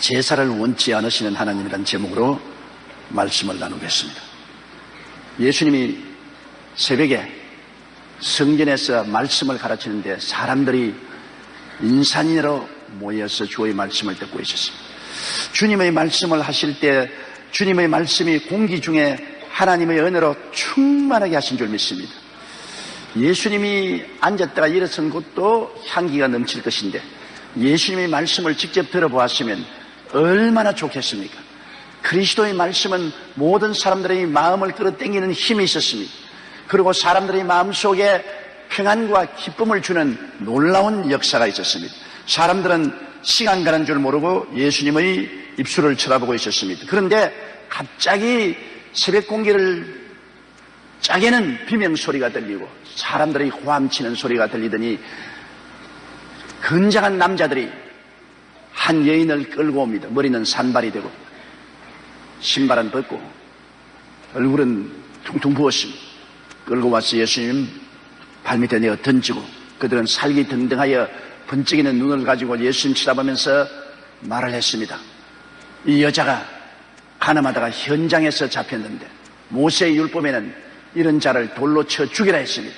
제사를 원치 않으시는 하나님이라는 제목으로 말씀을 나누겠습니다. 예수님이 새벽에 성전에서 말씀을 가르치는데 사람들이 인산인해로 모여서 주의 말씀을 듣고 있었습니다. 주님의 말씀을 하실 때 주님의 말씀이 공기 중에 하나님의 은혜로 충만하게 하신 줄 믿습니다. 예수님이 앉았다가 일어선 곳도 향기가 넘칠 것인데 예수님의 말씀을 직접 들어보았으면 얼마나 좋겠습니까? 그리스도의 말씀은 모든 사람들의 마음을 끌어당기는 힘이 있었습니다. 그리고 사람들의 마음속에 평안과 기쁨을 주는 놀라운 역사가 있었습니다. 사람들은 시간 가는 줄 모르고 예수님의 입술을 쳐다보고 있었습니다. 그런데 갑자기 새벽 공기를 짜게는 비명소리가 들리고 사람들이 호함치는 소리가 들리더니 건장한 남자들이 한 여인을 끌고 옵니다. 머리는 산발이 되고 신발은 벗고 얼굴은 퉁퉁 부었습니다. 끌고 와서 예수님 발밑에 내어 던지고 그들은 살기 등등하여 번쩍이는 눈을 가지고 예수님 쳐다보면서 말을 했습니다. 이 여자가 가늠하다가 현장에서 잡혔는데 모세의 율법에는 이런 자를 돌로 쳐 죽이라 했습니다.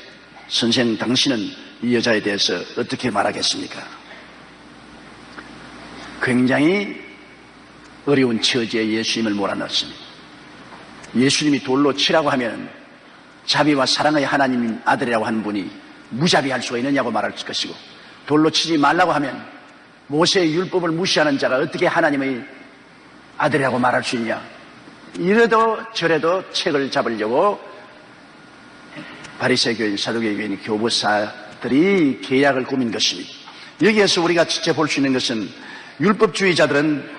선생, 당신은 이 여자에 대해서 어떻게 말하겠습니까? 굉장히 어려운 처지에 예수님을 몰아넣습니다. 예수님이 돌로 치라고 하면 자비와 사랑의 하나님 아들이라고 하는 분이 무자비할 수가 있느냐고 말할 것이고, 돌로 치지 말라고 하면 모세의 율법을 무시하는 자가 어떻게 하나님의 아들이라고 말할 수 있냐. 이래도 저래도 책을 잡으려고 바리새 교인, 사두개 교인, 교부사들이 계략을 꾸민 것입니다. 여기에서 우리가 직접 볼 수 있는 것은 율법주의자들은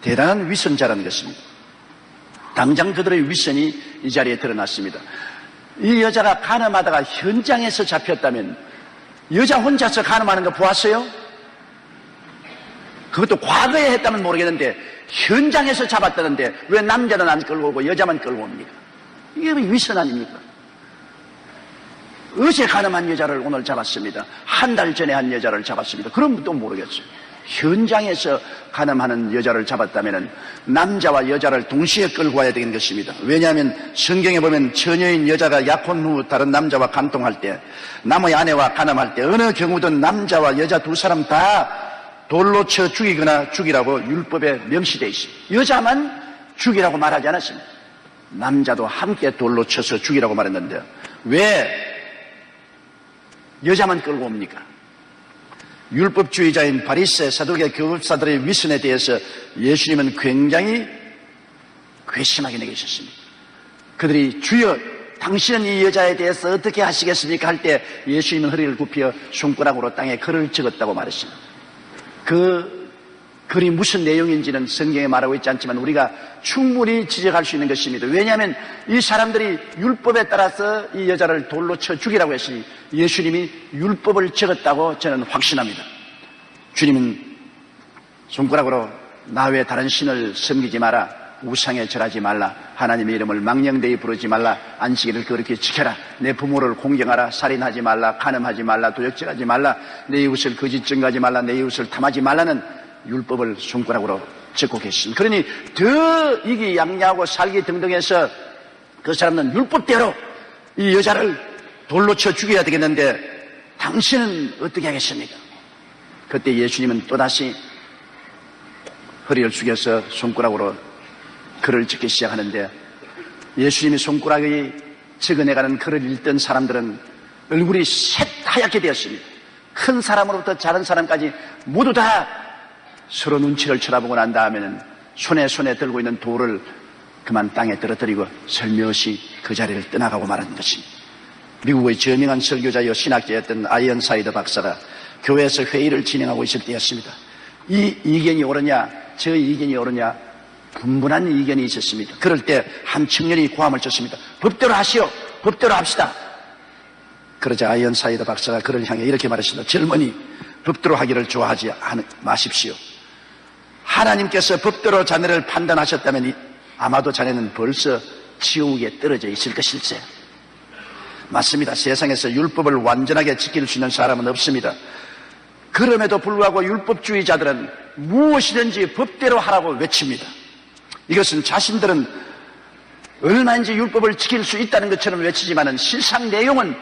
대단한 위선자라는 것입니다. 당장 그들의 위선이 이 자리에 드러났습니다. 이 여자가 간음하다가 현장에서 잡혔다면 여자 혼자서 간음하는 거 보았어요? 그것도 과거에 했다면 모르겠는데 현장에서 잡았다는데 왜 남자는 안 끌고 오고 여자만 끌고 옵니까? 이게 위선 아닙니까? 어제 간음한 여자를 오늘 잡았습니다. 한 달 전에 한 여자를 잡았습니다. 그럼 또 모르겠어요. 현장에서 간음하는 여자를 잡았다면 남자와 여자를 동시에 끌고 와야 되는 것입니다. 왜냐하면 성경에 보면 처녀인 여자가 약혼 후 다른 남자와 간통할 때, 남의 아내와 간음할 때 어느 경우든 남자와 여자 두 사람 다 돌로 쳐 죽이거나 죽이라고 율법에 명시되어 있습니다. 여자만 죽이라고 말하지 않았습니다. 남자도 함께 돌로 쳐서 죽이라고 말했는데 왜 여자만 끌고 옵니까? 율법주의자인 바리새, 사두개, 교법사들의 위선에 대해서 예수님은 굉장히 괘씸하게 내계셨습니다. 그들이 주여 당신은 이 여자에 대해서 어떻게 하시겠습니까? 할 때 예수님은 허리를 굽혀 손가락으로 땅에 글을 적었다고 말했습니다. 그 글이 무슨 내용인지는 성경에 말하고 있지 않지만 우리가 충분히 지적할 수 있는 것입니다. 왜냐하면 이 사람들이 율법에 따라서 이 여자를 돌로 쳐 죽이라고 했으니 예수님이 율법을 적었다고 저는 확신합니다. 주님은 손가락으로 나 외에 다른 신을 섬기지 마라, 우상에 절하지 말라, 하나님의 이름을 망령되이 부르지 말라, 안식일을 그렇게 지켜라, 내 부모를 공경하라, 살인하지 말라, 간음하지 말라, 도적질하지 말라, 내 이웃을 거짓 증거하지 말라, 내 이웃을 탐하지 말라는 율법을 손가락으로 적고 계십니다. 그러니 더 이기양양하고 살기 등등해서 그 사람은 율법대로 이 여자를 돌로 쳐 죽여야 되겠는데 당신은 어떻게 하겠습니까? 그때 예수님은 또다시 허리를 숙여서 손가락으로 글을 적기 시작하는데 예수님이 손가락이 적어내가는 글을 읽던 사람들은 얼굴이 새하얗게 되었습니다. 큰 사람으로부터 작은 사람까지 모두 다 서로 눈치를 쳐다보고 난 다음에는 손에 들고 있는 돌을 그만 땅에 떨어뜨리고 설며시 그 자리를 떠나가고 말하는 것입니다. 미국의 저명한 설교자여 신학자였던 아이언 사이더 박사가 교회에서 회의를 진행하고 있을 때였습니다. 이 의견이 옳으냐 저 의견이 옳으냐 분분한 의견이 있었습니다. 그럴 때 한 청년이 고함을 쳤습니다. 법대로 하시오. 법대로 합시다. 그러자 아이언 사이더 박사가 그를 향해 이렇게 말했습니다. 젊은이, 법대로 하기를 좋아하지 마십시오. 하나님께서 법대로 자네를 판단하셨다면 아마도 자네는 벌써 지옥에 떨어져 있을 것일세. 맞습니다. 세상에서 율법을 완전하게 지킬 수 있는 사람은 없습니다. 그럼에도 불구하고 율법주의자들은 무엇이든지 법대로 하라고 외칩니다. 이것은 자신들은 얼마인지 율법을 지킬 수 있다는 것처럼 외치지만은 실상 내용은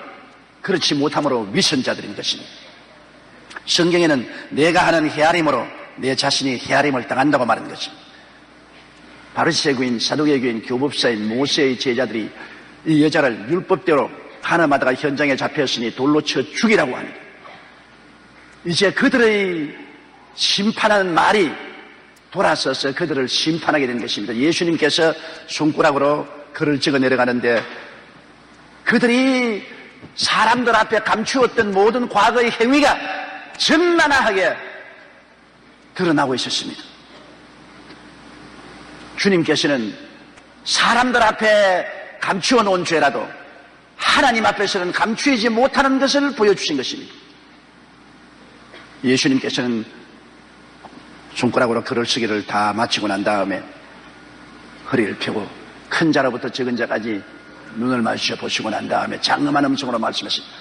그렇지 못함으로 위선자들인 것입니다. 성경에는 내가 하는 헤아림으로 내 자신이 헤아림을 당한다고 말한 것입니다. 바리새교인, 사두개교인, 교법사인 모세의 제자들이 이 여자를 율법대로 하나마다가 현장에 잡혔으니 돌로 쳐 죽이라고 합니다. 이제 그들의 심판하는 말이 돌아서서 그들을 심판하게 된 것입니다. 예수님께서 손가락으로 글을 적어 내려가는데 그들이 사람들 앞에 감추었던 모든 과거의 행위가 적나라하게 드러나고 있었습니다. 주님께서는 사람들 앞에 감추어 놓은 죄라도 하나님 앞에서는 감추지 못하는 것을 보여주신 것입니다. 예수님께서는 손가락으로 글을 쓰기를 다 마치고 난 다음에 허리를 펴고 큰 자로부터 적은 자까지 눈을 마주쳐 보시고 난 다음에 장엄한 음성으로 말씀하십니다.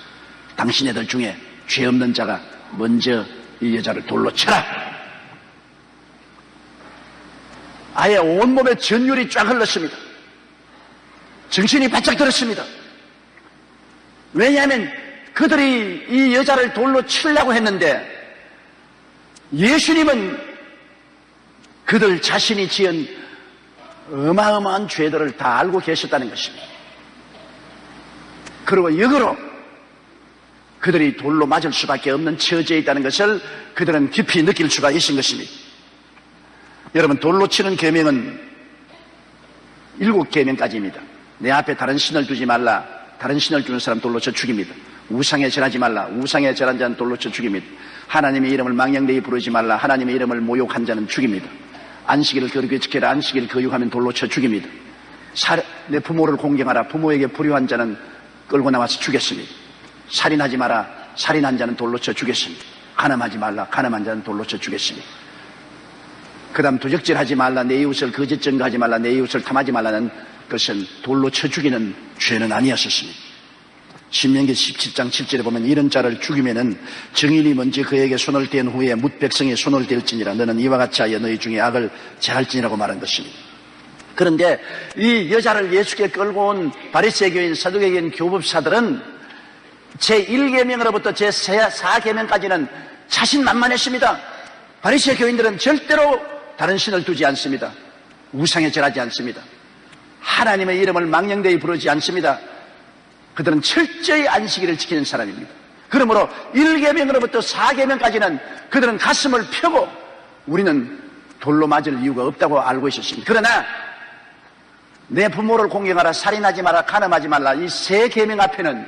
당신네들 중에 죄 없는 자가 먼저 이 여자를 돌로 쳐라. 아예 온몸에 전율이 쫙 흘렀습니다. 정신이 바짝 들었습니다. 왜냐하면 그들이 이 여자를 돌로 치려고 했는데 예수님은 그들 자신이 지은 어마어마한 죄들을 다 알고 계셨다는 것입니다. 그리고 역으로 그들이 돌로 맞을 수밖에 없는 처지에 있다는 것을 그들은 깊이 느낄 수가 있은 것입니다. 여러분, 돌로 치는 계명은 7계명까지입니다. 내 앞에 다른 신을 두지 말라. 다른 신을 두는 사람 돌로 쳐 죽입니다. 우상에 절하지 말라. 우상에 절한 자는 돌로 쳐 죽입니다. 하나님의 이름을 망령되이 부르지 말라. 하나님의 이름을 모욕한 자는 죽입니다. 안식일을 거룩히 지켜라. 안식일을 거룩하면 돌로 쳐 죽입니다. 내 부모를 공경하라. 부모에게 불효한 자는 끌고 나와서 죽였습니다. 살인하지 마라. 살인한 자는 돌로 쳐 죽였습니다. 간음하지 말라. 간음한 자는 돌로 쳐 죽였습니다. 그 다음 도적질하지 말라. 내 이웃을 거짓 증거하지 말라. 내 이웃을 탐하지 말라는 것은 돌로 쳐 죽이는 죄는 아니었습니다. 신명기 17장 7절에 보면 이런 자를 죽이면은 정인이 먼저 그에게 손을 댄 후에 뭇 백성이 손을 댈지니라. 너는 이와 같이 하여 너희 중에 악을 제할지니라고 말한 것입니다. 그런데 이 여자를 예수께 끌고 온 바리새교인, 사두개교인, 교법사들은 제1계명으로부터 제4계명까지는 자신만만했습니다. 바리새 교인들은 절대로 다른 신을 두지 않습니다. 우상에 절하지 않습니다. 하나님의 이름을 망령되이 부르지 않습니다. 그들은 철저히 안식일을 지키는 사람입니다. 그러므로 1계명으로부터 4계명까지는 그들은 가슴을 펴고 우리는 돌로 맞을 이유가 없다고 알고 있었습니다. 그러나 내 부모를 공경하라, 살인하지 마라, 간음하지 말라, 이 3계명 앞에는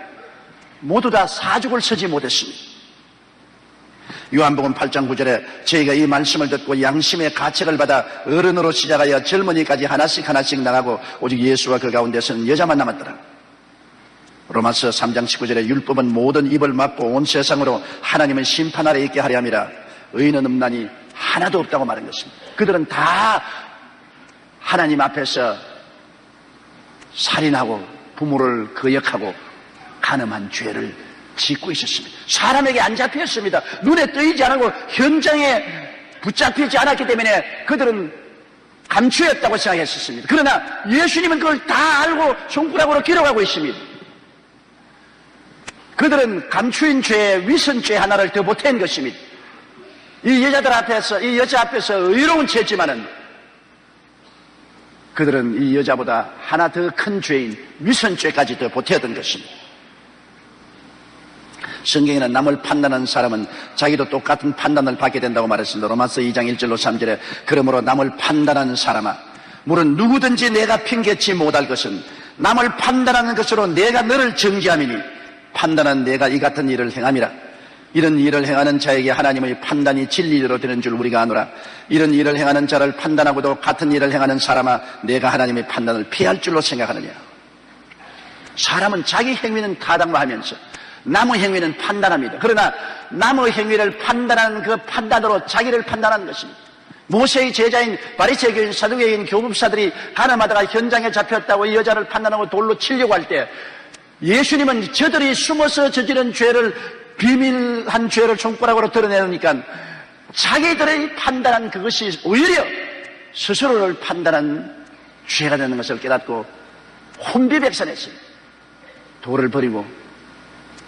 모두 다 사죽을 서지 못했습니다. 요한복음 8장 9절에 저희가 이 말씀을 듣고 양심의 가책을 받아 어른으로 시작하여 젊은이까지 하나씩 나가고 오직 예수와 그 가운데서는 여자만 남았더라. 로마서 3장 19절에 율법은 모든 입을 막고 온 세상으로 하나님은 심판 아래 있게 하려 함이라. 의인은 없나니 하나도 없다고 말한 것입니다. 그들은 다 하나님 앞에서 살인하고 부모를 거역하고 간음한 죄를 짓고 있었습니다. 사람에게 안 잡혔습니다. 눈에 뜨이지 않고 현장에 붙잡히지 않았기 때문에 그들은 감추었다고 생각했었습니다. 그러나 예수님은 그걸 다 알고 손가락으로 기록하고 있습니다. 그들은 감추인 죄에 위선죄 하나를 더 보탠 것입니다. 이 여자 앞에서 의로운 죄지만은 그들은 이 여자보다 하나 더 큰 죄인 위선죄까지 더 보태었던 것입니다. 성경에는 남을 판단하는 사람은 자기도 똑같은 판단을 받게 된다고 말했습니다. 로마서 2장 1절로 3절에 그러므로 남을 판단하는 사람아, 물론 누구든지 내가 핑계치 못할 것은 남을 판단하는 것으로 내가 너를 정죄함이니 판단한 내가 이 같은 일을 행함이라. 이런 일을 행하는 자에게 하나님의 판단이 진리로 되는 줄 우리가 아노라. 이런 일을 행하는 자를 판단하고도 같은 일을 행하는 사람아, 내가 하나님의 판단을 피할 줄로 생각하느냐. 사람은 자기 행위는 타당화하면서 남의 행위는 판단합니다. 그러나 남의 행위를 판단하는 그 판단으로 자기를 판단하는 것입니다. 모세의 제자인 바리새교인, 사두개인, 교법사들이 가늠하다가 현장에 잡혔다고 이 여자를 판단하고 돌로 치려고 할 때 예수님은 저들이 숨어서 저지른 죄를, 비밀한 죄를 손가락으로 드러내니까 자기들의 판단한 그것이 오히려 스스로를 판단한 죄가 되는 것을 깨닫고 혼비백산했습니다. 도를 버리고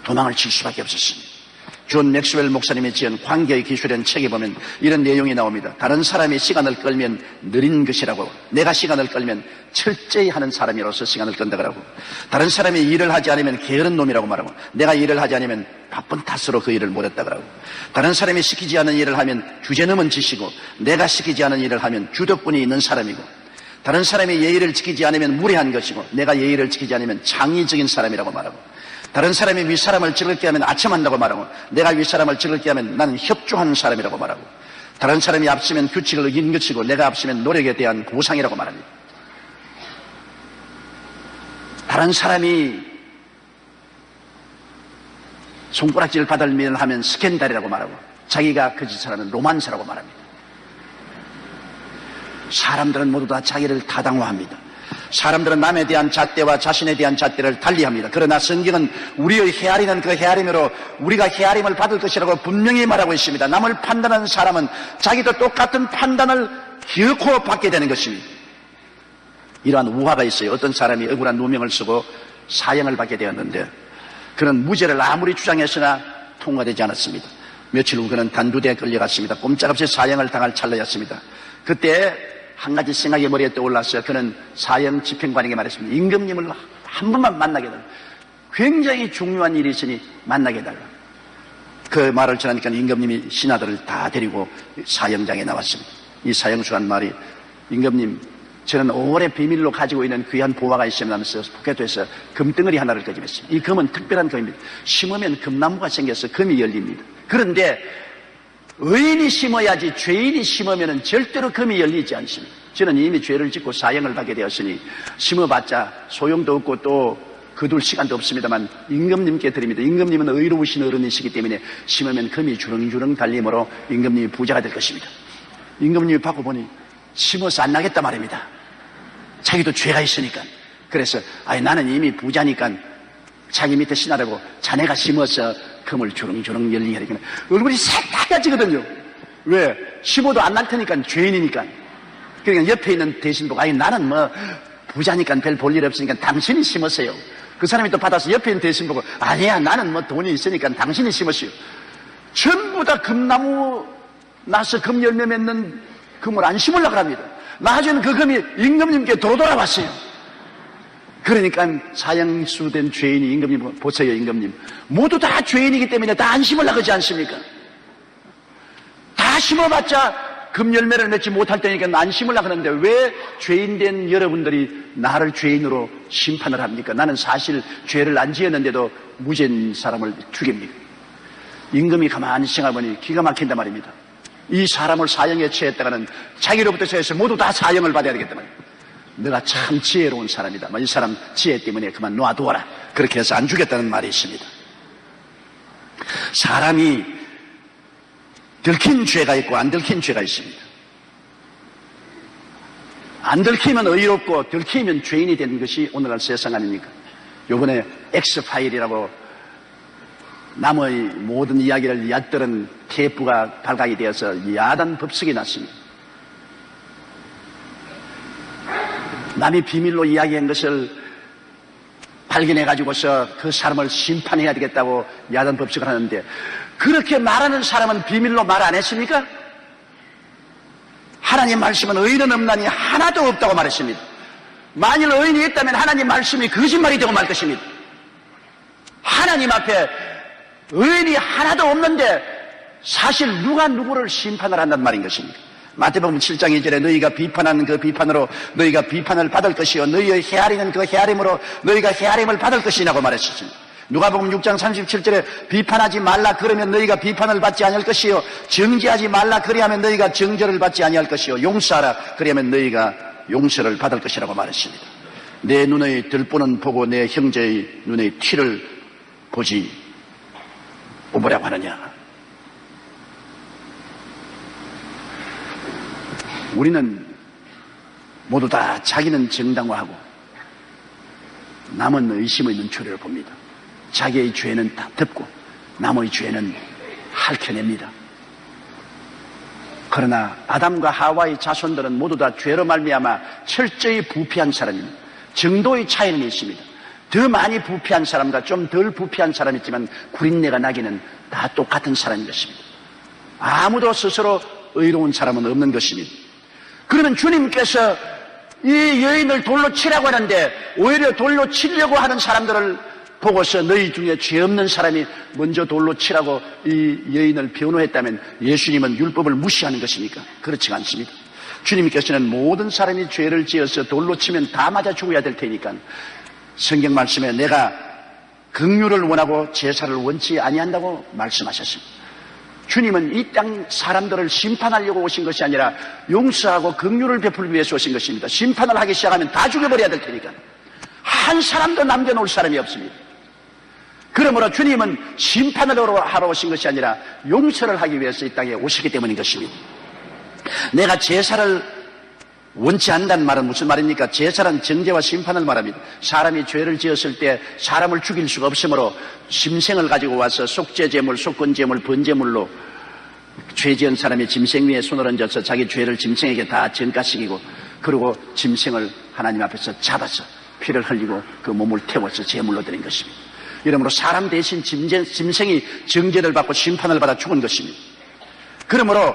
도망을 칠 수밖에 없었습니다. 존 맥스웰 목사님이 지은 관계의 기술이라는 책에 보면 이런 내용이 나옵니다. 다른 사람이 시간을 끌면 느린 것이라고, 내가 시간을 끌면 철저히 하는 사람이로서 시간을 끈다 그러고, 다른 사람이 일을 하지 않으면 게으른 놈이라고 말하고, 내가 일을 하지 않으면 바쁜 탓으로 그 일을 못했다 그러고, 다른 사람이 시키지 않은 일을 하면 주제넘은 짓이고, 내가 시키지 않은 일을 하면 주덕분이 있는 사람이고, 다른 사람이 예의를 지키지 않으면 무례한 것이고, 내가 예의를 지키지 않으면 창의적인 사람이라고 말하고, 다른 사람이 윗사람을 즐겁게 하면 아첨한다고 말하고, 내가 윗사람을 즐겁게 하면 나는 협조하는 사람이라고 말하고, 다른 사람이 앞서면 규칙을 어긴 것이고, 내가 앞서면 노력에 대한 보상이라고 말합니다. 다른 사람이 손가락질 받을 하면 스캔들이라고 말하고, 자기가 그 짓을 하면 로만스라고 말합니다. 사람들은 모두 다 자기를 타당화합니다. 사람들은 남에 대한 잣대와 자신에 대한 잣대를 달리합니다. 그러나 성경은 우리의 헤아리는 그 헤아림으로 우리가 헤아림을 받을 것이라고 분명히 말하고 있습니다. 남을 판단하는 사람은 자기도 똑같은 판단을 기어코 받게 되는 것입니다. 이러한 우화가 있어요. 어떤 사람이 억울한 누명을 쓰고 사형을 받게 되었는데, 그는 무죄를 아무리 주장했으나 통과되지 않았습니다. 며칠 후 그는 단두대에 끌려갔습니다. 꼼짝없이 사형을 당할 찰나였습니다. 그때 한 가지 생각이 머리에 떠올랐어요. 그는 사형 집행관에게 말했습니다. 임금님을 한 번만 만나게 해달라. 굉장히 중요한 일이 있으니 만나게 해달라. 그 말을 전하니까 임금님이 신하들을 다 데리고 사형장에 나왔습니다. 이 사형수가 한 말이, 임금님, 저는 오래 비밀로 가지고 있는 귀한 보화가 있으면서 포켓에서 금덩어리 하나를 꺼집었습니다. 이 금은 특별한 금입니다. 심으면 금나무가 생겨서 금이 열립니다. 그런데 의인이 심어야지 죄인이 심으면 절대로 금이 열리지 않습니다. 저는 이미 죄를 짓고 사형을 받게 되었으니 심어봤자 소용도 없고 또 거둘 시간도 없습니다만 임금님께 드립니다. 임금님은 의로우신 어른이시기 때문에 심으면 금이 주렁주렁 달림으로 임금님이 부자가 될 것입니다. 임금님이 받고 보니 심어서 안 나겠다 말입니다. 자기도 죄가 있으니까. 그래서 나는 이미 부자니까 자기 밑에 신하라고 자네가 심어서 금을 주렁주렁 열리게 하니까 얼굴이 새까매지거든요. 왜? 심어도 안 날 테니까, 죄인이니까. 그러니까 옆에 있는 대신 보고, 나는 부자니까 별 볼 일 없으니까 당신이 심으세요. 그 사람이 또 받아서 옆에 있는 대신 보고, 아니야, 나는 돈이 있으니까 당신이 심으세요. 전부 다 금나무 나서 금 열매 맺는 금을 안 심으려고 합니다. 나중에는 그 금이 임금님께 돌아왔어요. 그러니까 사형수된 죄인이 임금님 보세요. 임금님 모두 다 죄인이기 때문에 다 안 심으려고 하지 않습니까? 다 심어봤자 금 열매를 맺지 못할 때니까 안 심으려고 하는데 왜 죄인된 여러분들이 나를 죄인으로 심판을 합니까? 나는 사실 죄를 안 지었는데도 무죄인 사람을 죽입니다. 임금이 가만히 생각해보니 기가 막힌단 말입니다. 이 사람을 사형에 처했다가는 자기로부터 해서 모두 다 사형을 받아야 되겠단 말입니다. 내가 참 지혜로운 사람이다. 이 사람 지혜 때문에 그만 놔두어라. 그렇게 해서 안 주겠다는 말이 있습니다. 사람이 들킨 죄가 있고 안 들킨 죄가 있습니다. 안 들키면 의롭고 들키면 죄인이 되는 것이 오늘날 세상 아닙니까? 요번에 X파일이라고 남의 모든 이야기를 얕들은 테이프가 발각이 되어서 야단 법석이 났습니다. 남이 비밀로 이야기한 것을 발견해가지고서 그 사람을 심판해야 되겠다고 야단 법석을 하는데, 그렇게 말하는 사람은 비밀로 말 안 했습니까? 하나님 말씀은 의인은 없나니 하나도 없다고 말했습니다. 만일 의인이 있다면 하나님 말씀이 거짓말이 되고 말 것입니다. 하나님 앞에 의인이 하나도 없는데 사실 누가 누구를 심판을 한단 말인 것입니다. 마태복음 7장 2절에 너희가 비판하는 그 비판으로 너희가 비판을 받을 것이요 너희의 헤아리는 그 헤아림으로 너희가 헤아림을 받을 것이라고 말했습니다. 누가복음 6장 37절에 비판하지 말라 그러면 너희가 비판을 받지 아니할 것이요 정죄하지 말라 그리하면 너희가 정죄를 받지 아니할 것이요 용서하라 그리하면 너희가 용서를 받을 것이라고 말했습니다. 내 눈의 들보는 보고 내 형제의 눈의 티를 보지 오보라고 하느냐. 우리는 모두 다 자기는 정당화하고 남은 의심 있는 죄를 봅니다. 자기의 죄는 다 덮고 남의 죄는 핥혀냅니다. 그러나 아담과 하와의 자손들은 모두 다 죄로 말미암아 철저히 부패한 사람입니다. 정도의 차이는 있습니다. 더 많이 부패한 사람과 좀 덜 부패한 사람이 있지만 구린내가 나기는 다 똑같은 사람인 것입니다. 아무도 스스로 의로운 사람은 없는 것입니다. 그러면 주님께서 이 여인을 돌로 치라고 하는데 오히려 돌로 치려고 하는 사람들을 보고서 너희 중에 죄 없는 사람이 먼저 돌로 치라고 이 여인을 변호했다면 예수님은 율법을 무시하는 것입니까? 그렇지가 않습니다. 주님께서는 모든 사람이 죄를 지어서 돌로 치면 다 맞아 죽어야 될 테니까 성경 말씀에 내가 긍휼을 원하고 제사를 원치 아니한다고 말씀하셨습니다. 주님은 이 땅 사람들을 심판하려고 오신 것이 아니라 용서하고 긍휼을 베풀기 위해서 오신 것입니다. 심판을 하기 시작하면 다 죽여버려야 될 테니까 한 사람도 남겨놓을 사람이 없습니다. 그러므로 주님은 심판을 하러 오신 것이 아니라 용서를 하기 위해서 이 땅에 오시기 때문인 것입니다. 내가 제사를 원치 않는다는 말은 무슨 말입니까? 제사는 정죄와 심판을 말합니다. 사람이 죄를 지었을 때 사람을 죽일 수가 없으므로 짐승을 가지고 와서 속죄제물, 속건제물, 번제물로 죄 지은 사람이 짐승 위에 손을 얹어서 자기 죄를 짐승에게 다 전가시키고 그리고 짐승을 하나님 앞에서 잡아서 피를 흘리고 그 몸을 태워서 제물로 드린 것입니다. 이러므로 사람 대신 짐승이 정죄를 받고 심판을 받아 죽은 것입니다. 그러므로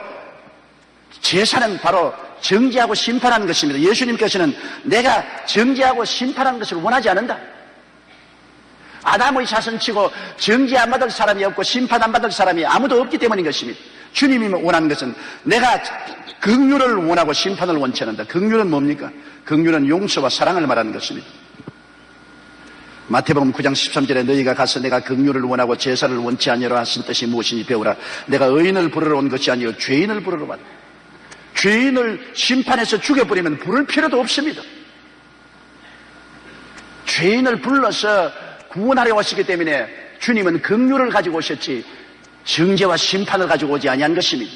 제사는 바로 정죄하고 심판하는 것입니다. 예수님께서는 내가 정죄하고 심판하는 것을 원하지 않는다. 아담의 자손치고 정죄 안 받을 사람이 없고 심판 안 받을 사람이 아무도 없기 때문인 것입니다. 주님이 원하는 것은 내가 긍휼을 원하고 심판을 원치 않는다. 긍휼은 뭡니까? 긍휼은 용서와 사랑을 말하는 것입니다. 마태복음 9장 13절에 너희가 가서 내가 긍휼을 원하고 제사를 원치 아니하라 하신 뜻이 무엇인지 배우라. 내가 의인을 부르러 온 것이 아니요 죄인을 부르러 왔다. 죄인을 심판해서 죽여버리면 부를 필요도 없습니다. 죄인을 불러서 구원하려 오시기 때문에 주님은 긍휼을 가지고 오셨지 정죄와 심판을 가지고 오지 아니한 것입니다.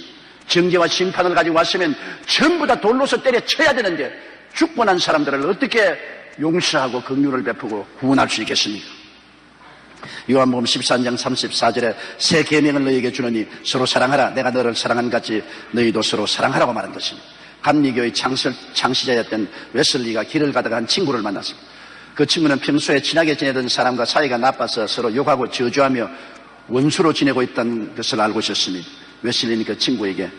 정죄와 심판을 가지고 왔으면 전부 다 돌로서 때려쳐야 되는데 죽고 난 사람들을 어떻게 용서하고 긍휼을 베푸고 구원할 수 있겠습니까? 요한복음 13장 34절에 새 계명을 너희에게 주노니 서로 사랑하라. 내가 너를 사랑한 같이 너희도 서로 사랑하라고 말한 것입니다. 감리교의 창시자였던 웨슬리가 길을 가다가 한 친구를 만났습니다. 그 친구는 평소에 친하게 지내던 사람과 사이가 나빠서 서로 욕하고 저주하며 원수로 지내고 있다는 것을 알고 있었습니다. 웨슬리는 그 친구에게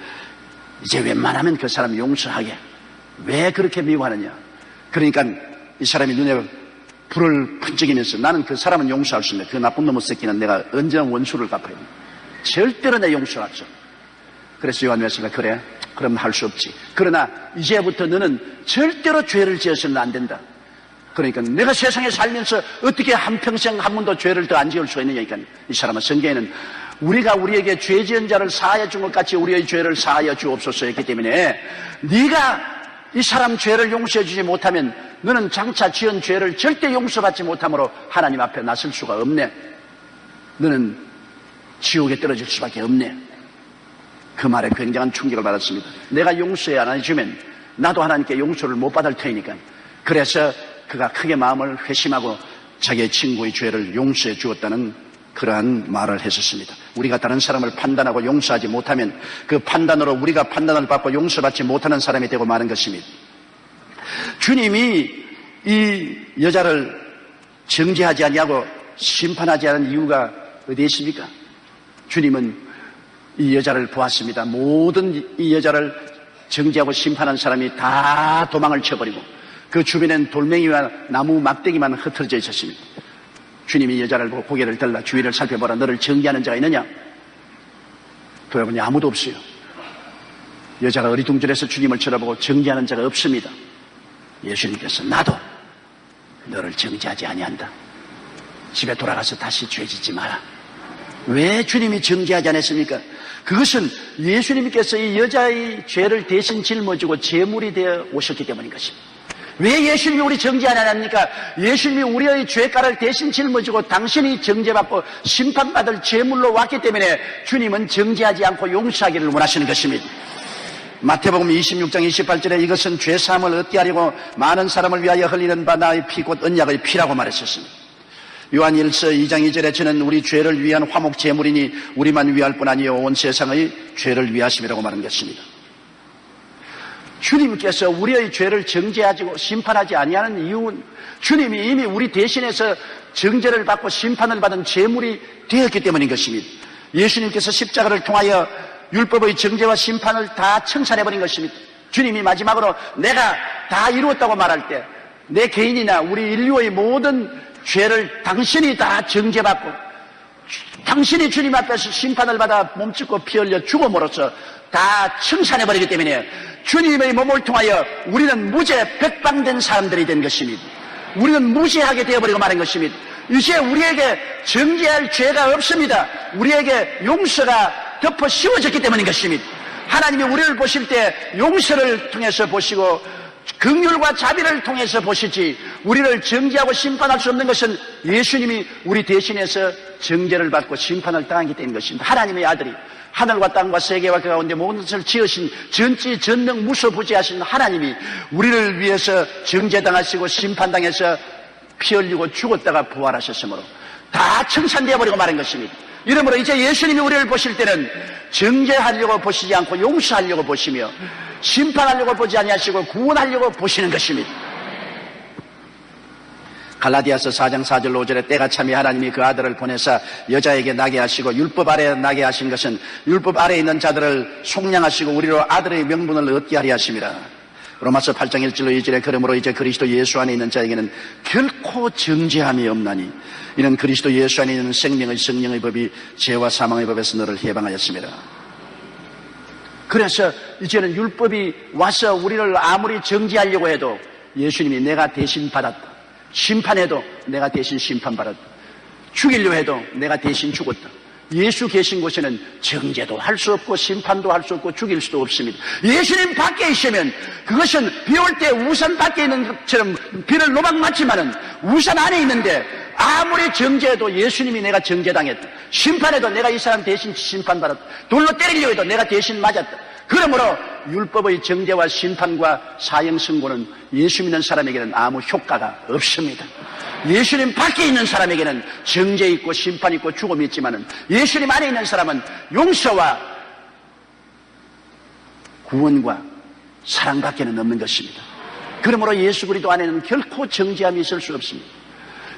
이제 웬만하면 그 사람 용서하게 왜 그렇게 미워하느냐. 그러니까 이 사람이 눈에 불을 번쩍이면서 나는 그 사람은 용서할 수 있는데 그 나쁜 놈의 새끼는 내가 언제나 원수를 갚아야 돼. 절대로 내 용서할 수 없어. 그래서 요한 웨슬리가 그래? 그럼 할 수 없지. 그러나 이제부터 너는 절대로 죄를 지어서는 안 된다. 그러니까 내가 세상에 살면서 어떻게 한평생 한 번도 죄를 더 안 지을 수가 있느냐니까 이 사람은 성경에는 우리가 우리에게 죄 지은 자를 사하여 준 것 같이 우리의 죄를 사하여 주옵소서 했기 때문에 네가 이 사람 죄를 용서해 주지 못하면 너는 장차 지은 죄를 절대 용서받지 못함으로 하나님 앞에 나설 수가 없네. 너는 지옥에 떨어질 수밖에 없네. 그 말에 굉장한 충격을 받았습니다. 내가 용서해 안 해주면 나도 하나님께 용서를 못 받을 테니까. 그래서 그가 크게 마음을 회심하고 자기의 친구의 죄를 용서해 주었다는 그러한 말을 했었습니다. 우리가 다른 사람을 판단하고 용서하지 못하면 그 판단으로 우리가 판단을 받고 용서받지 못하는 사람이 되고 마는 것입니다. 주님이 이 여자를 정죄하지 아니하고 심판하지 않은 이유가 어디에 있습니까? 주님은 이 여자를 보았습니다. 모든 이 여자를 정죄하고 심판한 사람이 다 도망을 쳐버리고 그 주변엔 돌멩이와 나무 막대기만 흩어져 있었습니다. 주님이 여자를 보고 고개를 들라 주위를 살펴보라. 너를 정죄하는 자가 있느냐? 돌아보니 아무도 없어요. 여자가 어리둥절해서 주님을 쳐다보고 정죄하는 자가 없습니다. 예수님께서 나도 너를 정죄하지 아니한다. 집에 돌아가서 다시 죄 짓지 마라. 왜 주님이 정죄하지 않았습니까? 그것은 예수님께서 이 여자의 죄를 대신 짊어지고 제물이 되어 오셨기 때문인 것입니다. 왜 예수님이 우리 정죄 안 하십니까? 예수님이 우리의 죄가를 대신 짊어지고 당신이 정죄받고 심판받을 제물로 왔기 때문에 주님은 정죄하지 않고 용서하기를 원하시는 것입니다. 마태복음 26장 28절에 이것은 죄사함을 얻게 하려고 많은 사람을 위하여 흘리는 바 나의 피 곧 언약의 피라고 말했었습니다. 요한일서 2장 2절에 저는 우리 죄를 위한 화목 제물이니 우리만 위할 뿐 아니요 온 세상의 죄를 위하심이라고 말한 것입니다. 주님께서 우리의 죄를 정죄하고 심판하지 아니하는 이유는 주님이 이미 우리 대신해서 정죄를 받고 심판을 받은 제물이 되었기 때문인 것입니다. 예수님께서 십자가를 통하여 율법의 정죄와 심판을 다 청산해버린 것입니다. 주님이 마지막으로 내가 다 이루었다고 말할 때 내 개인이나 우리 인류의 모든 죄를 당신이 다 정죄받고 당신이 주님 앞에서 심판을 받아 몸짓고 피 흘려 죽음으로써 다 청산해버리기 때문에 주님의 몸을 통하여 우리는 무죄 백방된 사람들이 된 것입니다. 우리는 무죄하게 되어버리고 마는 것입니다. 이제 우리에게 정죄할 죄가 없습니다. 우리에게 용서가 덮어 씌워졌기 때문인 것입니다. 하나님이 우리를 보실 때 용서를 통해서 보시고 긍휼과 자비를 통해서 보시지 우리를 정죄하고 심판할 수 없는 것은 예수님이 우리 대신해서 정죄를 받고 심판을 당하기 때문인 것입니다. 하나님의 아들이 하늘과 땅과 세계와 그 가운데 모든 것을 지으신 전지 전능 무소부지하신 하나님이 우리를 위해서 정죄당하시고 심판당해서 피 흘리고 죽었다가 부활하셨으므로 다 청산되어 버리고 마는 것입니다. 이러므로 이제 예수님이 우리를 보실 때는 정죄하려고 보시지 않고 용서하려고 보시며 심판하려고 보지 아니하시고 구원하려고 보시는 것입니다. 갈라디아서 4장 4절 5절에 때가 참이 하나님이 그 아들을 보내사 여자에게 나게 하시고 율법 아래에 나게 하신 것은 율법 아래에 있는 자들을 속량하시고 우리로 아들의 명분을 얻게 하려 하심이라. 로마서 8장 1절로 2절에 그러므로 이제 그리스도 예수 안에 있는 자에게는 결코 정죄함이 없나니 이는 그리스도 예수 안에 있는 생명의 성령의 법이 죄와 사망의 법에서 너를 해방하였습니다. 그래서 이제는 율법이 와서 우리를 아무리 정죄하려고 해도 예수님이 내가 대신 받았다. 심판해도 내가 대신 심판받았다. 죽이려 해도 내가 대신 죽었다. 예수 계신 곳에는 정죄도 할 수 없고 심판도 할 수 없고 죽일 수도 없습니다. 예수님 밖에 있으면 그것은 비 올 때 우산 밖에 있는 것처럼 비를 노박 맞지만은 우산 안에 있는데 아무리 정죄해도 예수님이 내가 정죄당했다. 심판해도 내가 이 사람 대신 심판받았다. 돌로 때리려 해도 내가 대신 맞았다. 그러므로 율법의 정죄와 심판과 사형 선고는 예수 믿는 사람에게는 아무 효과가 없습니다. 예수님 밖에 있는 사람에게는 정죄 있고 심판 있고 죽음이 있지만은 예수님 안에 있는 사람은 용서와 구원과 사랑밖에는 없는 것입니다. 그러므로 예수 그리스도 안에는 결코 정죄함이 있을 수 없습니다.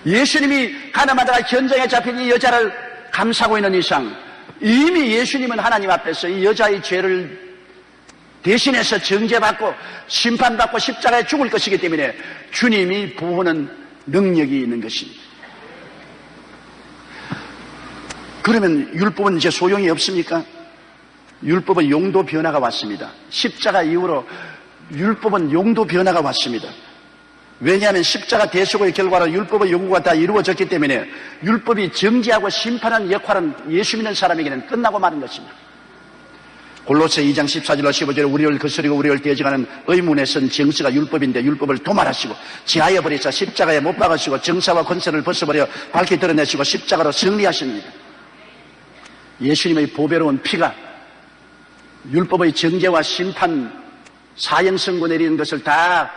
예수님이 가늠하다가 현장에 잡힌 이 여자를 감싸고 있는 이상 이미 예수님은 하나님 앞에서 이 여자의 죄를 대신해서 정죄받고 심판받고 십자가에 죽을 것이기 때문에 주님이 부어는 능력이 있는 것입니다. 그러면 율법은 이제 소용이 없습니까? 율법은 용도 변화가 왔습니다. 십자가 이후로 율법은 용도 변화가 왔습니다. 왜냐하면 십자가 대속의 결과로 율법의 요구가 다 이루어졌기 때문에 율법이 정죄하고 심판하는 역할은 예수 믿는 사람에게는 끝나고 마는 것입니다. 골로새 2장 14절로 15절에 우리를 거스리고 우리를 대적하는 의문에 선 정서가 율법인데 율법을 도말하시고 제하여 버리사 십자가에 못 박으시고 정사와 권세를 벗어버려 밝히 드러내시고 십자가로 승리하십니다. 예수님의 보배로운 피가 율법의 정죄와 심판, 사형 선고 내리는 것을 다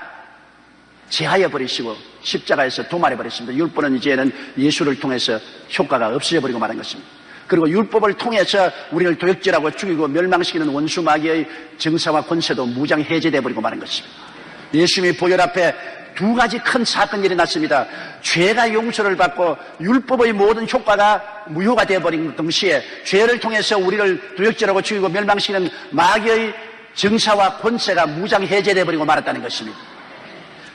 제하여 버리시고 십자가에서 도말해 버렸습니다. 율법은 이제는 예수를 통해서 효과가 없어져 버리고 말한 것입니다. 그리고 율법을 통해서 우리를 도역질하고 죽이고 멸망시키는 원수 마귀의 정사와 권세도 무장 해제되어 버리고 말한 것입니다. 예수님의 보혈 앞에 두 가지 큰 사건이 일어났습니다. 죄가 용서를 받고 율법의 모든 효과가 무효가 되어버린 동시에 죄를 통해서 우리를 도역질하고 죽이고 멸망시키는 마귀의 정사와 권세가 무장 해제되어 버리고 말았다는 것입니다.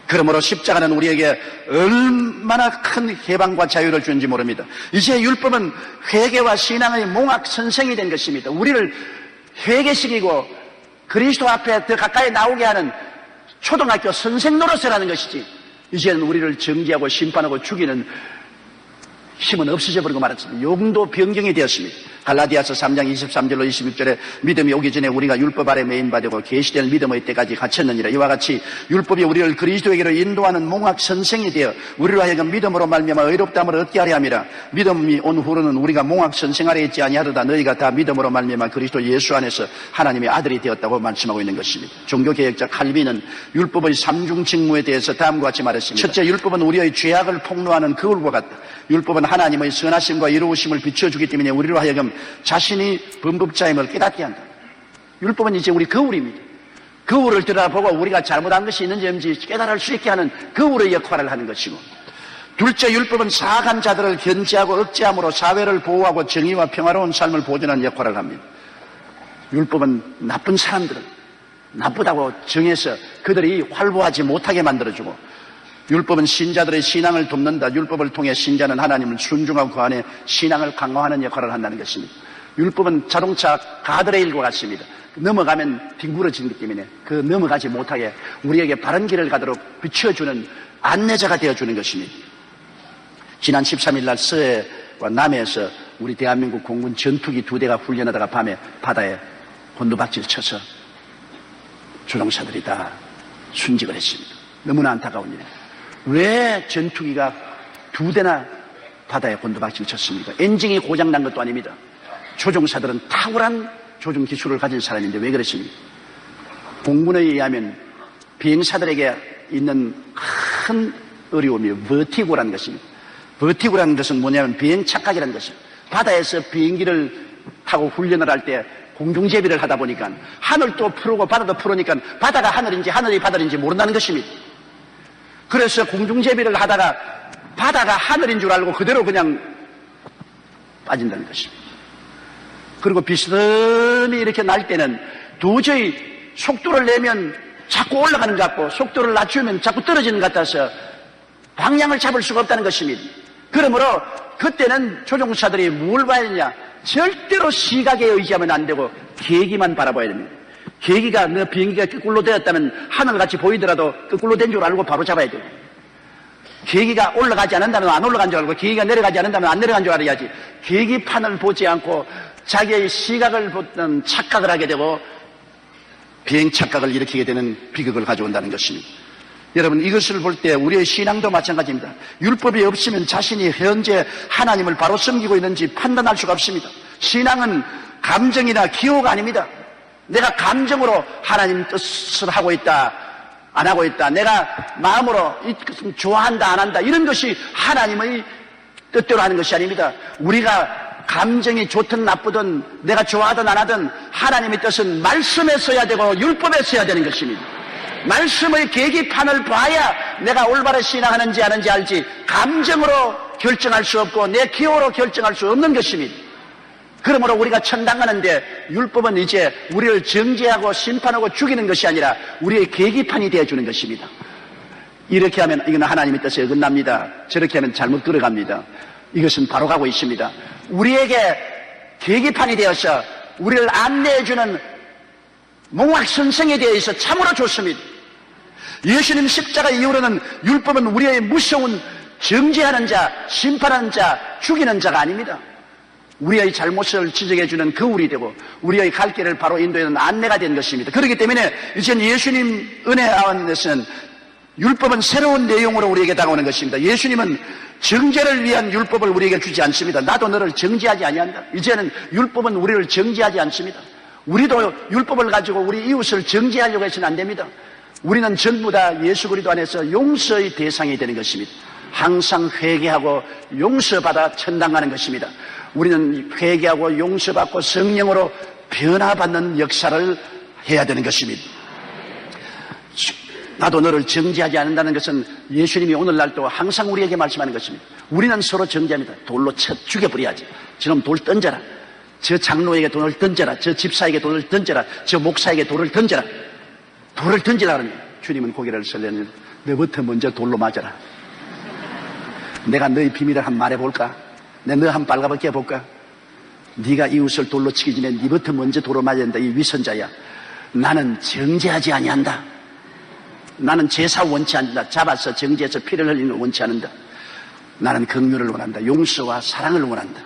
그러므로 십자가는 우리에게 얼마나 큰 해방과 자유를 주는지 모릅니다. 이제 율법은 회개와 신앙의 몽학 선생이 된 것입니다. 우리를 회개시키고 그리스도 앞에 더 가까이 나오게 하는 초등학교 선생 노릇이라는 것이지 이제는 우리를 정죄하고 심판하고 죽이는 힘은 없어져 버리고 말았습니다. 용도 변경이 되었습니다. 갈라디아서 3장 23절로 26절에 믿음이 오기 전에 우리가 율법 아래 매인받고 계시될 믿음의 때까지 갇혔느니라. 이와 같이 율법이 우리를 그리스도에게로 인도하는 몽학 선생이 되어 우리로 하여금 믿음으로 말미암아 의롭다함을 얻게 하려 함이라. 믿음이 온 후로는 우리가 몽학 선생 아래 있지 아니하도다. 너희가 다 믿음으로 말미암아 그리스도 예수 안에서 하나님의 아들이 되었다고 말씀하고 있는 것입니다. 종교개혁자 칼빈은 율법의 삼중 직무에 대해서 다음과 같이 말했습니다. 첫째, 율법은 우리의 죄악을 폭로하는 거울과 같다. 율법은 하나님의 선하심과 이루우심을 비춰주기 때문에 우리로 하여금 자신이 범법자임을 깨닫게 한다. 율법은 이제 우리 거울입니다. 거울을 들여다보고 우리가 잘못한 것이 있는지 없는지 깨달을 수 있게 하는 거울의 역할을 하는 것이고, 둘째 율법은 사악한 자들을 견제하고 억제함으로 사회를 보호하고 정의와 평화로운 삶을 보존하는 역할을 합니다. 율법은 나쁜 사람들을 나쁘다고 정해서 그들이 활보하지 못하게 만들어주고, 율법은 신자들의 신앙을 돕는다. 율법을 통해 신자는 하나님을 순종하고 그 안에 신앙을 강화하는 역할을 한다는 것입니다. 율법은 자동차 가드레일과 같습니다. 넘어가면 뒹굴어지기 때문에 그 넘어가지 못하게 우리에게 바른 길을 가도록 비춰주는 안내자가 되어주는 것입니다. 지난 13일 날 서해와 남해에서 우리 대한민국 공군 전투기 2대가 훈련하다가 밤에 바다에 곤두박질을 쳐서 조종사들이 다 순직을 했습니다. 너무나 안타까운 일이에요. 왜 전투기가 2대나 바다에 곤두박질을 쳤습니까? 엔진이 고장난 것도 아닙니다. 조종사들은 탁월한 조종 기술을 가진 사람인데 왜 그랬습니까? 공군에 의하면 비행사들에게 있는 큰 어려움이 버티고라는 것입니다. 버티고라는 것은 뭐냐면 비행 착각이라는 것입니다. 바다에서 비행기를 타고 훈련을 할 때 공중제비를 하다 보니까 하늘도 푸르고 바다도 푸르니까 바다가 하늘인지 하늘이 바다인지 모른다는 것입니다. 그래서 공중제비를 하다가 바다가 하늘인 줄 알고 그대로 그냥 빠진다는 것입니다. 그리고 비스듬히 이렇게 날 때는 도저히 속도를 내면 자꾸 올라가는 것 같고 속도를 낮추면 자꾸 떨어지는 것 같아서 방향을 잡을 수가 없다는 것입니다. 그러므로 그때는 조종사들이 뭘 봐야 되냐? 절대로 시각에 의지하면 안 되고 계기만 바라봐야 됩니다. 계기가 너 비행기가 거꾸로 되었다면 하늘같이 보이더라도 거꾸로 된 줄 알고 바로 잡아야 되고, 계기가 올라가지 않는다면 안 올라간 줄 알고 계기가 내려가지 않는다면 안 내려간 줄 알아야지, 계기판을 보지 않고 자기의 시각을 보는 착각을 하게 되고 비행 착각을 일으키게 되는 비극을 가져온다는 것입니다. 여러분, 이것을 볼 때 우리의 신앙도 마찬가지입니다. 율법이 없으면 자신이 현재 하나님을 바로 섬기고 있는지 판단할 수가 없습니다. 신앙은 감정이나 기호가 아닙니다. 내가 감정으로 하나님 뜻을 하고 있다, 안 하고 있다, 내가 마음으로 이것은 좋아한다, 안 한다, 이런 것이 하나님의 뜻대로 하는 것이 아닙니다. 우리가 감정이 좋든 나쁘든 내가 좋아하든 안 하든 하나님의 뜻은 말씀에 써야 되고 율법에 써야 되는 것입니다. 말씀의 계기판을 봐야 내가 올바로 신앙하는지 아는지 알지, 감정으로 결정할 수 없고 내 기호로 결정할 수 없는 것입니다. 그러므로 우리가 천당 가는데 율법은 이제 우리를 정죄하고 심판하고 죽이는 것이 아니라 우리의 계기판이 되어주는 것입니다. 이렇게 하면 이건 하나님의 뜻에 어긋납니다. 저렇게 하면 잘못 걸어갑니다. 이것은 바로 가고 있습니다. 우리에게 계기판이 되어서 우리를 안내해주는 몽확선생에 대해서 참으로 좋습니다. 예수님 십자가 이후로는 율법은 우리의 무서운 정죄하는 자, 심판하는 자, 죽이는 자가 아닙니다. 우리의 잘못을 지적해주는 거울이 되고 우리의 갈 길을 바로 인도하는 안내가 된 것입니다. 그렇기 때문에 이제는 예수님 은혜 안에서는 율법은 새로운 내용으로 우리에게 다가오는 것입니다. 예수님은 정죄를 위한 율법을 우리에게 주지 않습니다. 나도 너를 정죄하지 아니한다. 이제는 율법은 우리를 정죄하지 않습니다. 우리도 율법을 가지고 우리 이웃을 정죄하려고 해서는 안 됩니다. 우리는 전부 다 예수 그리스도 안에서 용서의 대상이 되는 것입니다. 항상 회개하고 용서받아 천당 가는 것입니다. 우리는 회개하고 용서받고 성령으로 변화받는 역사를 해야 되는 것입니다. 나도 너를 정죄하지 않는다는 것은 예수님이 오늘날도 항상 우리에게 말씀하는 것입니다. 우리는 서로 정죄합니다. 돌로 쳐 죽여버려야지. 저놈 돌 던져라. 저 장로에게 돌을 던져라. 저 집사에게 돌을 던져라. 저 목사에게 돌을 던져라. 돌을 던지라 그러면 주님은 고개를 설레는 너부터 먼저 돌로 맞아라. 내가 너의 비밀을 한번 말해볼까? 내가 너 한번 빨가벗게 해볼까? 네가 이웃을 돌로 치기 전에 네부터 먼저 돌로 맞아야 된다. 이 위선자야. 나는 정죄하지 아니한다. 나는 제사 원치 않는다. 잡아서 정죄해서 피를 흘리는 걸 원치 않는다. 나는 긍휼을 원한다. 용서와 사랑을 원한다.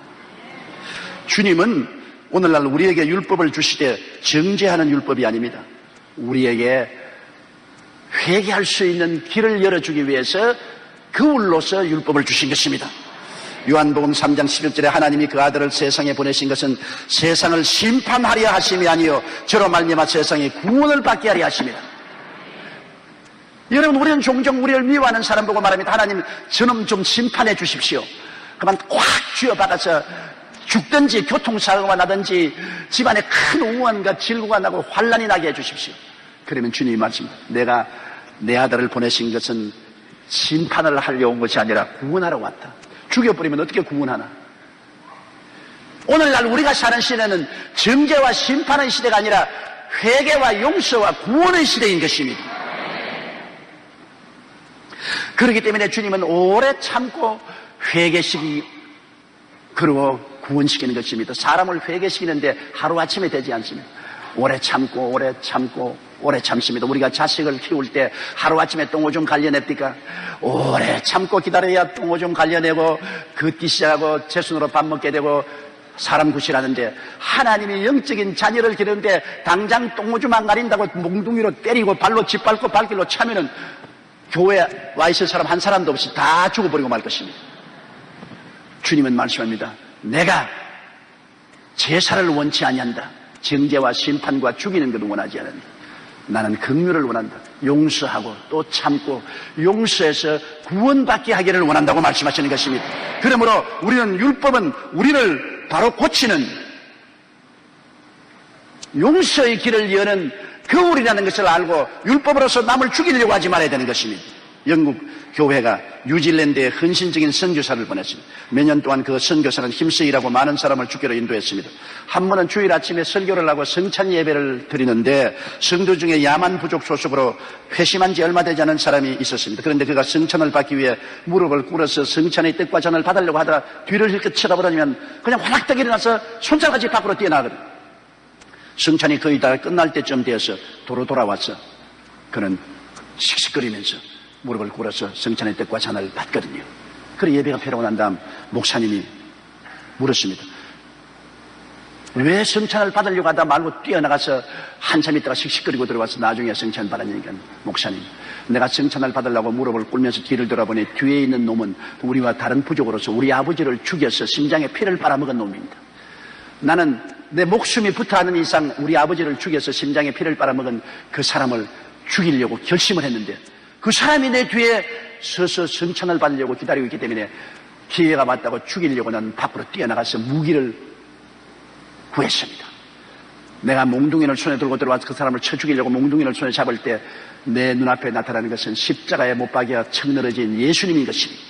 주님은 오늘날 우리에게 율법을 주시되 정죄하는 율법이 아닙니다. 우리에게 회개할 수 있는 길을 열어주기 위해서 그울로서 율법을 주신 것입니다. 요한복음 3장 11절에 하나님이 그 아들을 세상에 보내신 것은 세상을 심판하려 하심이 아니요 저로 말미암아 세상에 구원을 받게 하려 하심이다. 여러분, 우리는 종종 우리를 미워하는 사람 보고 말합니다. 하나님, 저놈 좀 심판해 주십시오. 그만 꽉 쥐어박아서 죽든지 교통사고가 나든지 집안에 큰 우환과 질고가 나고 환란이 나게 해 주십시오. 그러면 주님이 말씀합니다. 내가 내 아들을 보내신 것은 심판을 하려 온 것이 아니라 구원하러 왔다. 죽여버리면 어떻게 구원하나? 오늘날 우리가 사는 시대는 정죄와 심판의 시대가 아니라 회개와 용서와 구원의 시대인 것입니다. 그렇기 때문에 주님은 오래 참고 회개시키고 그리고 구원시키는 것입니다. 사람을 회개시키는데 하루아침에 되지 않습니다. 오래 참고 오래 참고 오래 참습니다. 우리가 자식을 키울 때 하루아침에 똥오줌 갈려냅니까? 오래 참고 기다려야 똥오줌 갈려내고 걷기 시작하고 제 손으로 밥 먹게 되고 사람 구실하는데, 하나님이 영적인 자녀를 기르는데 당장 똥오줌 안 가린다고 몽둥이로 때리고 발로 짓밟고 발길로 차면은 교회에 와 있을 사람 한 사람도 없이 다 죽어버리고 말 것입니다. 주님은 말씀합니다. 내가 제사를 원치 아니한다. 정죄와 심판과 죽이는 것을 원하지 않는다. 나는 긍휼을 원한다. 용서하고 또 참고 용서해서 구원받게 하기를 원한다고 말씀하시는 것입니다. 그러므로 우리는 율법은 우리를 바로 고치는 용서의 길을 여는 거울이라는 것을 알고 율법으로서 남을 죽이려고 하지 말아야 되는 것입니다. 영국 교회가 뉴질랜드에 헌신적인 선교사를 보냈습니다. 몇 년 동안 그 선교사는 힘써 일하고 많은 사람을 주교로 인도했습니다. 한 번은 주일 아침에 설교를 하고 성찬 예배를 드리는데 성도 중에 야만 부족 소속으로 회심한 지 얼마 되지 않은 사람이 있었습니다. 그런데 그가 성찬을 받기 위해 무릎을 꿇어서 성찬의 떡과 잔을 받으려고 하다가 뒤를 힐끗 쳐다보더니면 그냥 화락떡 일어나서 손살같이 밖으로 뛰어나가거든요. 성찬이 거의 다 끝날 때쯤 되어서 도로 돌아와서 그는 씩씩거리면서 무릎을 꿇어서 성찬의 떡과 잔을 받거든요. 그래 예배가 패러고 난 다음 목사님이 물었습니다. 왜 성찬을 받으려고 하다 말고 뛰어나가서 한참 있다가 씩씩거리고 들어와서 나중에 성찬 받았냐니까, 목사님, 내가 성찬을 받으려고 무릎을 꿇면서 뒤를 돌아보니 뒤에 있는 놈은 우리와 다른 부족으로서 우리 아버지를 죽여서 심장에 피를 빨아먹은 놈입니다. 나는 내 목숨이 붙어하는 이상 우리 아버지를 죽여서 심장에 피를 빨아먹은 그 사람을 죽이려고 결심을 했는데 그 사람이 내 뒤에 서서 성찬을 받으려고 기다리고 있기 때문에 기회가 왔다고 죽이려고 난 밖으로 뛰어나가서 무기를 구했습니다. 내가 몽둥이를 손에 들고 들어와서 그 사람을 쳐 죽이려고 몽둥이를 손에 잡을 때 내 눈앞에 나타나는 것은 십자가에 못 박여 척 늘어진 예수님인 것입니다.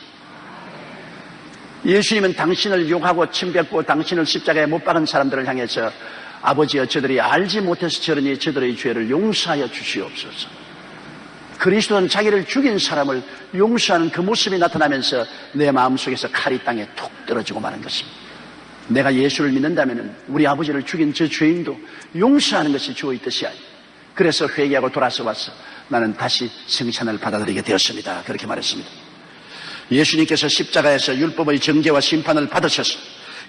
예수님은 당신을 욕하고 침뱉고 당신을 십자가에 못 박은 사람들을 향해서 아버지여, 저들이 알지 못해서 저러니 저들의 죄를 용서하여 주시옵소서. 그리스도는 자기를 죽인 사람을 용서하는 그 모습이 나타나면서 내 마음속에서 칼이 땅에 툭 떨어지고 마는 것입니다. 내가 예수를 믿는다면 우리 아버지를 죽인 저 죄인도 용서하는 것이 주의 뜻이 아니에요. 그래서 회개하고 돌아서 와서 나는 다시 성찬을 받아들이게 되었습니다. 그렇게 말했습니다. 예수님께서 십자가에서 율법의 정죄와 심판을 받으셔서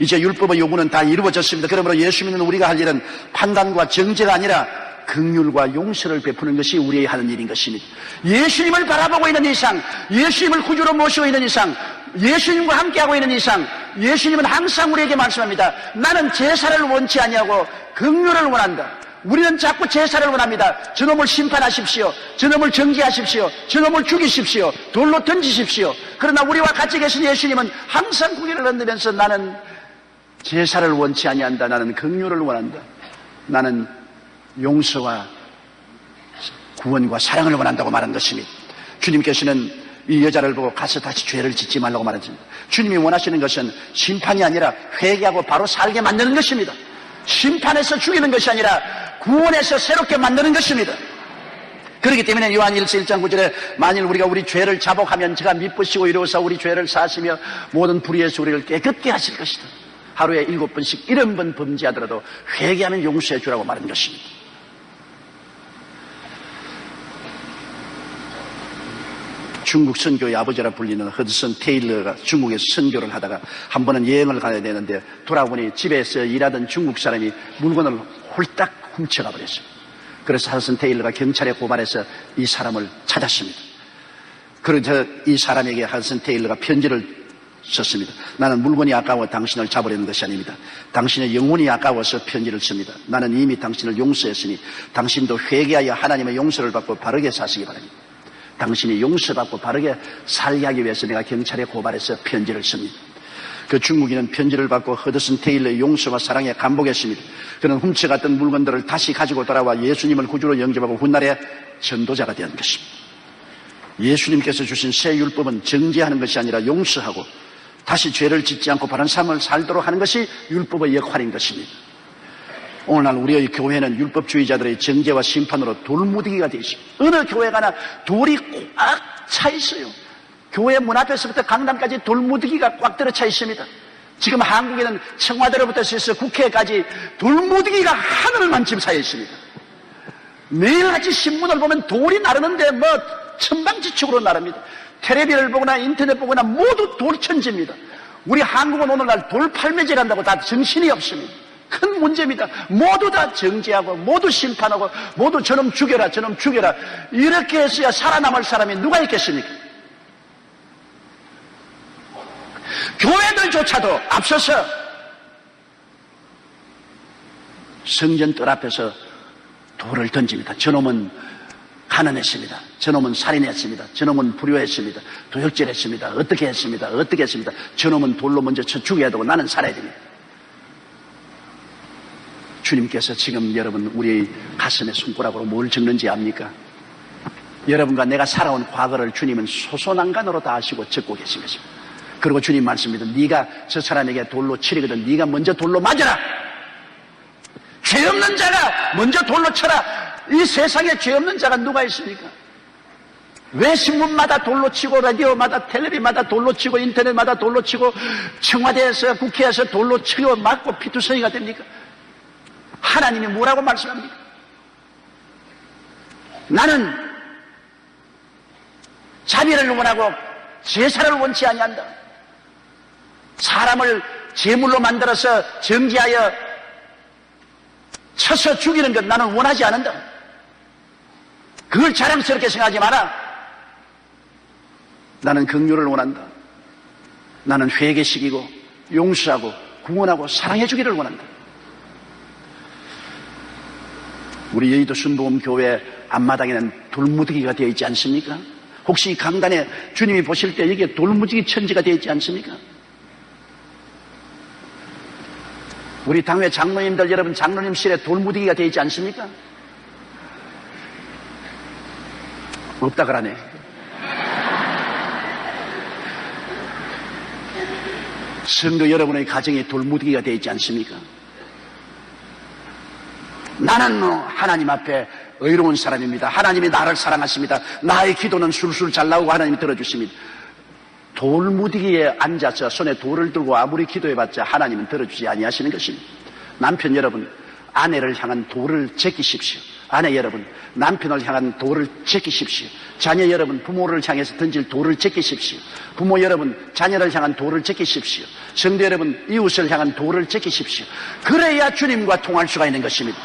이제 율법의 요구는 다 이루어졌습니다. 그러므로 예수 믿는 우리가 할 일은 판단과 정죄가 아니라 긍휼과 용서를 베푸는 것이 우리의 하는 일인 것입니다. 예수님을 바라보고 있는 이상, 예수님을 구주로 모시고 있는 이상, 예수님과 함께하고 있는 이상, 예수님은 항상 우리에게 말씀합니다. 나는 제사를 원치 아니하고 긍휼을 원한다. 우리는 자꾸 제사를 원합니다. 저놈을 심판하십시오. 저놈을 정죄하십시오. 저놈을 죽이십시오. 돌로 던지십시오. 그러나 우리와 같이 계신 예수님은 항상 고개를 흔들면서 나는 제사를 원치 아니한다. 나는 긍휼을 원한다. 나는 용서와 구원과 사랑을 원한다고 말한 것입니다. 주님께서는 이 여자를 보고 가서 다시 죄를 짓지 말라고 말했습니다. 주님이 원하시는 것은 심판이 아니라 회개하고 바로 살게 만드는 것입니다. 심판해서 죽이는 것이 아니라 구원해서 새롭게 만드는 것입니다. 그렇기 때문에 요한 1서 1장 9절에 만일 우리가 우리 죄를 자복하면 저가 미쁘시고 이로써 우리 죄를 사시며 모든 불의에서 우리를 깨끗게 하실 것이다. 하루에 7번씩 70번 범죄하더라도 회개하면 용서해 주라고 말한 것입니다. 중국 선교의 아버지라 불리는 허드슨 테일러가 중국에서 선교를 하다가 한 번은 여행을 가야 되는데 돌아보니 집에서 일하던 중국 사람이 물건을 홀딱 훔쳐가 버렸어요. 그래서 허드슨 테일러가 경찰에 고발해서 이 사람을 찾았습니다. 그래서 이 사람에게 허드슨 테일러가 편지를 썼습니다. 나는 물건이 아까워 당신을 잡으려는 것이 아닙니다. 당신의 영혼이 아까워서 편지를 씁니다. 나는 이미 당신을 용서했으니 당신도 회개하여 하나님의 용서를 받고 바르게 사시기 바랍니다. 당신이 용서받고 바르게 살게 하기 위해서 내가 경찰에 고발해서 편지를 씁니다. 그 중국인은 편지를 받고 허드슨 테일러의 용서와 사랑에 감복했습니다. 그는 훔쳐갔던 물건들을 다시 가지고 돌아와 예수님을 구주로 영접하고 훗날에 전도자가 된 것입니다. 예수님께서 주신 새 율법은 정죄하는 것이 아니라 용서하고 다시 죄를 짓지 않고 바른 삶을 살도록 하는 것이 율법의 역할인 것입니다. 오늘날 우리의 교회는 율법주의자들의 정죄와 심판으로 돌무더기가 되어 있습니다. 어느 교회 가나 돌이 꽉 차 있어요. 교회 문 앞에서부터 강당까지 돌무더기가 꽉 들어차 있습니다. 지금 한국에는 청와대로부터 시작해서 국회까지 돌무더기가 하늘만 침차여 있습니다. 매일 아침 신문을 보면 돌이 나르는데 뭐 천방지축으로 나릅니다. 텔레비를 보거나 인터넷 보거나 모두 돌천지입니다. 우리 한국은 오늘날 돌팔매질한다고 다 정신이 없습니다. 큰 문제입니다. 모두 다 정죄하고 모두 심판하고 모두 저놈 죽여라 저놈 죽여라 이렇게 했어야 살아남을 사람이 누가 있겠습니까? 교회들조차도 앞서서 성전 뜰 앞에서 돌을 던집니다. 저놈은 가난했습니다. 저놈은 살인했습니다. 저놈은 불효했습니다. 도적질했습니다. 어떻게 했습니다. 어떻게 했습니다. 저놈은 돌로 먼저 쳐 죽여야 되고 나는 살아야 됩니다. 주님께서 지금 여러분 우리의 가슴에 손가락으로 뭘 적는지 압니까? 여러분과 내가 살아온 과거를 주님은 소소난간으로 다 아시고 적고 계신 것입니다. 그리고 주님 말씀입니다. 네가 저 사람에게 돌로 치려거든 네가 먼저 돌로 맞아라. 죄 없는 자가 먼저 돌로 쳐라. 이 세상에 죄 없는 자가 누가 있습니까? 왜 신문마다 돌로 치고 라디오마다 텔레비마다 돌로 치고 인터넷마다 돌로 치고 청와대에서 국회에서 돌로 치고 맞고 피투성이가 됩니까? 하나님이 뭐라고 말씀합니까? 나는 자비를 원하고 제사를 원치 아니한다. 사람을 제물로 만들어서 정죄하여 쳐서 죽이는 것 나는 원하지 않는다. 그걸 자랑스럽게 생각하지 마라. 나는 긍휼을 원한다. 나는 회개시키고 용서하고 구원하고 사랑해 주기를 원한다. 우리 여의도 순복음교회 앞마당에는 돌무더기가 되어 있지 않습니까? 혹시 이 강단에 주님이 보실 때 여기에 돌무더기 천지가 되어 있지 않습니까? 우리 당회 장로님들 여러분 장로님실에 돌무더기가 되어 있지 않습니까? 없다 그러네. 성도 여러분의 가정에 돌무더기가 되어 있지 않습니까? 나는 하나님 앞에 의로운 사람입니다. 하나님이 나를 사랑하십니다. 나의 기도는 술술 잘 나오고 하나님이 들어주십니다. 돌무더기에 앉아서 손에 돌을 들고 아무리 기도해봤자 하나님은 들어주지 아니하시는 것입니다. 남편 여러분, 아내를 향한 돌을 제끼십시오. 아내 여러분, 남편을 향한 돌을 제끼십시오. 자녀 여러분, 부모를 향해서 던질 돌을 제끼십시오. 부모 여러분, 자녀를 향한 돌을 제끼십시오. 성도 여러분, 이웃을 향한 돌을 제끼십시오. 그래야 주님과 통할 수가 있는 것입니다.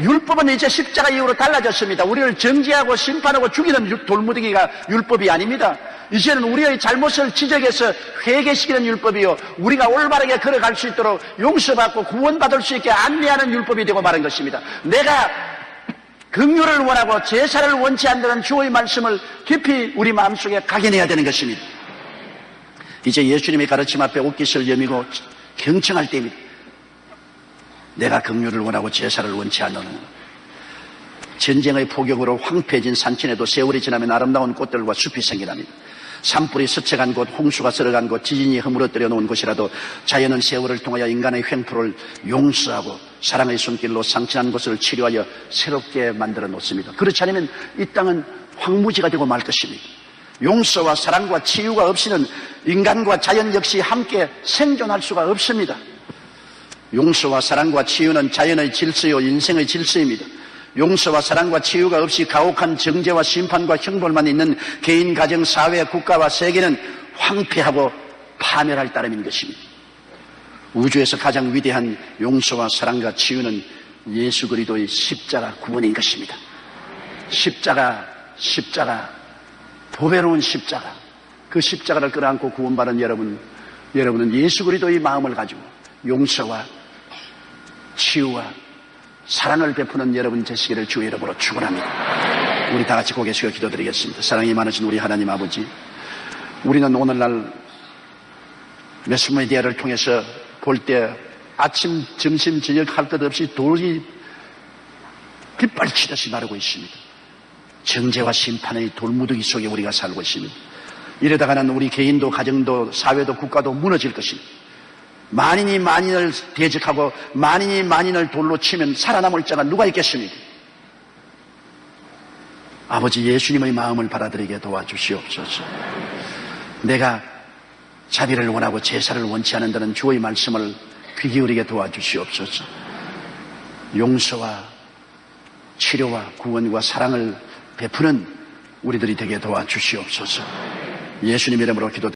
율법은 이제 십자가 이후로 달라졌습니다. 우리를 정죄하고 심판하고 죽이는 돌무더기가 율법이 아닙니다. 이제는 우리의 잘못을 지적해서 회개시키는 율법이요, 우리가 올바르게 걸어갈 수 있도록 용서받고 구원받을 수 있게 안내하는 율법이 되고 마는 것입니다. 내가 긍휼을 원하고 제사를 원치 않는 주의 말씀을 깊이 우리 마음속에 각인해야 되는 것입니다. 이제 예수님의 가르침 앞에 옷깃을 여미고 경청할 때입니다. 내가 긍휼을 원하고 제사를 원치 않는 전쟁의 포격으로 황폐해진 산천에도 세월이 지나면 아름다운 꽃들과 숲이 생겨납니다. 산불이 스쳐간 곳, 홍수가 쓸어간 곳, 지진이 허물어뜨려 놓은 곳이라도 자연은 세월을 통하여 인간의 횡포를 용서하고 사랑의 손길로 상처난 곳을 치료하여 새롭게 만들어 놓습니다. 그렇지 않으면 이 땅은 황무지가 되고 말 것입니다. 용서와 사랑과 치유가 없이는 인간과 자연 역시 함께 생존할 수가 없습니다. 용서와 사랑과 치유는 자연의 질서요, 인생의 질서입니다. 용서와 사랑과 치유가 없이 가혹한 정죄와 심판과 형벌만 있는 개인, 가정, 사회, 국가와 세계는 황폐하고 파멸할 따름인 것입니다. 우주에서 가장 위대한 용서와 사랑과 치유는 예수 그리스도의 십자가 구원인 것입니다. 십자가, 보배로운 십자가, 그 십자가를 끌어안고 구원받은 여러분은 예수 그리스도의 마음을 가지고 용서와 치유와 사랑을 베푸는 여러분 되시기를 주의 이름으로 축원합니다. 우리 다 같이 고개 숙여 기도드리겠습니다. 사랑이 많으신 우리 하나님 아버지, 우리는 오늘날 매스미디어를 통해서 볼 때 아침, 점심, 저녁 할 것 없이 돌이 빗발치듯이 마르고 있습니다. 정죄와 심판의 돌무더기 속에 우리가 살고 있습니다. 이러다가는 우리 개인도 가정도 사회도 국가도 무너질 것입니다. 만인이 만인을 대적하고 만인이 만인을 돌로 치면 살아남을 자가 누가 있겠습니까? 아버지 예수님의 마음을 받아들이게 도와주시옵소서. 내가 자비를 원하고 제사를 원치 않는다는 주의 말씀을 귀 기울이게 도와주시옵소서. 용서와 치료와 구원과 사랑을 베푸는 우리들이 되게 도와주시옵소서. 예수님 이름으로 기도드립니다.